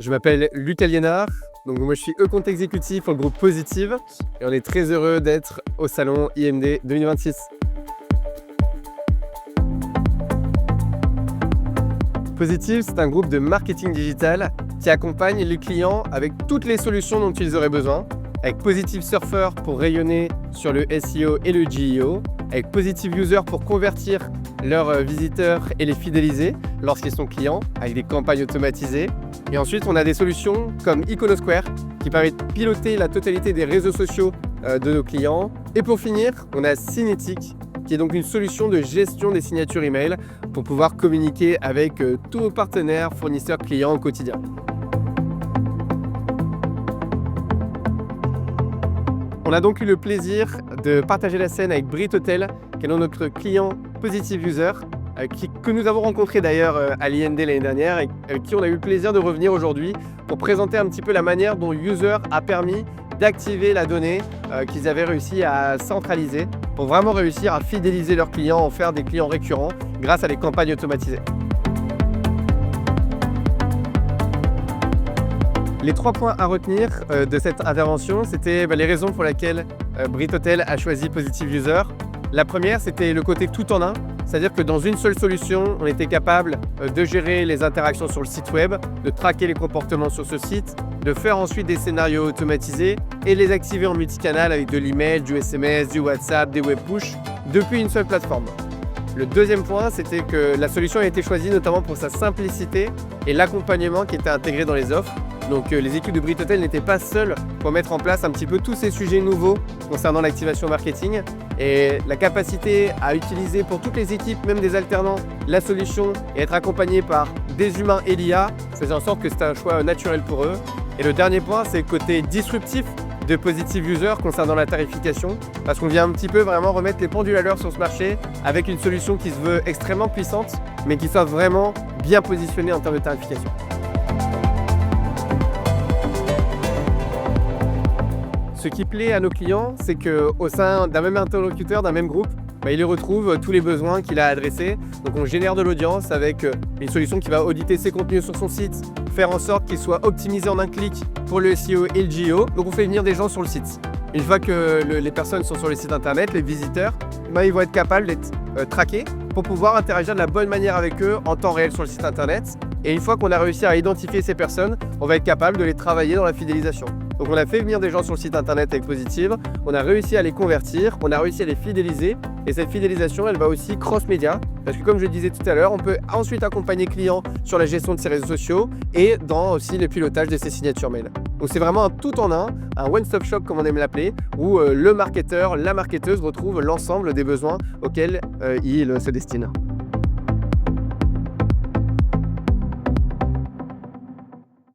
Je m'appelle Lucas Liénard, donc moi je suis e-compte exécutif pour le groupe Positive et on est très heureux d'être au salon IMD 2026. Positive, c'est un groupe de marketing digital qui accompagne les clients avec toutes les solutions dont ils auraient besoin, avec Positive Surfer pour rayonner sur le SEO et le GEO, avec Positive User pour convertir leurs visiteurs et les fidéliser lorsqu'ils sont clients, avec des campagnes automatisées. Et ensuite, on a des solutions comme Iconosquare qui permettent de piloter la totalité des réseaux sociaux de nos clients. Et pour finir, on a Cinetic qui est donc une solution de gestion des signatures email pour pouvoir communiquer avec tous nos partenaires, fournisseurs, clients au quotidien. On a donc eu le plaisir de partager la scène avec Brit Hotel, qui est notre client Positive User, que nous avons rencontré d'ailleurs à l'IMD l'année dernière et avec qui on a eu le plaisir de revenir aujourd'hui pour présenter un petit peu la manière dont User a permis d'activer la donnée qu'ils avaient réussi à centraliser pour vraiment réussir à fidéliser leurs clients, en faire des clients récurrents grâce à des campagnes automatisées. Les 3 points à retenir de cette intervention, c'était les raisons pour lesquelles Brit Hotel a choisi Positive User. La première, c'était le côté tout en un, c'est-à-dire que dans une seule solution, on était capable de gérer les interactions sur le site web, de traquer les comportements sur ce site, de faire ensuite des scénarios automatisés et les activer en multicanal avec de l'email, du SMS, du WhatsApp, des web push, depuis une seule plateforme. Le deuxième point, c'était que la solution a été choisie notamment pour sa simplicité et l'accompagnement qui était intégré dans les offres. Donc les équipes de Brit Hotel n'étaient pas seules pour mettre en place un petit peu tous ces sujets nouveaux concernant l'activation marketing et la capacité à utiliser pour toutes les équipes, même des alternants, la solution et être accompagné par des humains et l'IA, faisant en sorte que c'était un choix naturel pour eux. Et le dernier point, c'est le côté disruptif de Positive User concernant la tarification, parce qu'on vient un petit peu vraiment remettre les pendules à l'heure sur ce marché avec une solution qui se veut extrêmement puissante, mais qui soit vraiment bien positionnée en termes de tarification. Ce qui plaît à nos clients, c'est qu'au sein d'un même interlocuteur, d'un même groupe, il y retrouve tous les besoins qu'il a adressés. Donc on génère de l'audience avec une solution qui va auditer ses contenus sur son site, faire en sorte qu'il soit optimisé en un clic pour le SEO et le GEO. Donc on fait venir des gens sur le site. Une fois que les personnes sont sur le site internet, les visiteurs, ils vont être capables d'être traqués pour pouvoir interagir de la bonne manière avec eux en temps réel sur le site internet. Et une fois qu'on a réussi à identifier ces personnes, on va être capable de les travailler dans la fidélisation. Donc on a fait venir des gens sur le site internet avec Positive, on a réussi à les convertir, on a réussi à les fidéliser et cette fidélisation elle va aussi cross-média parce que comme je le disais tout à l'heure, on peut ensuite accompagner clients sur la gestion de ses réseaux sociaux et dans aussi le pilotage de ses signatures mail. Donc c'est vraiment un tout en un one-stop shop comme on aime l'appeler, où le marketeur, la marketeuse retrouve l'ensemble des besoins auxquels il se destine.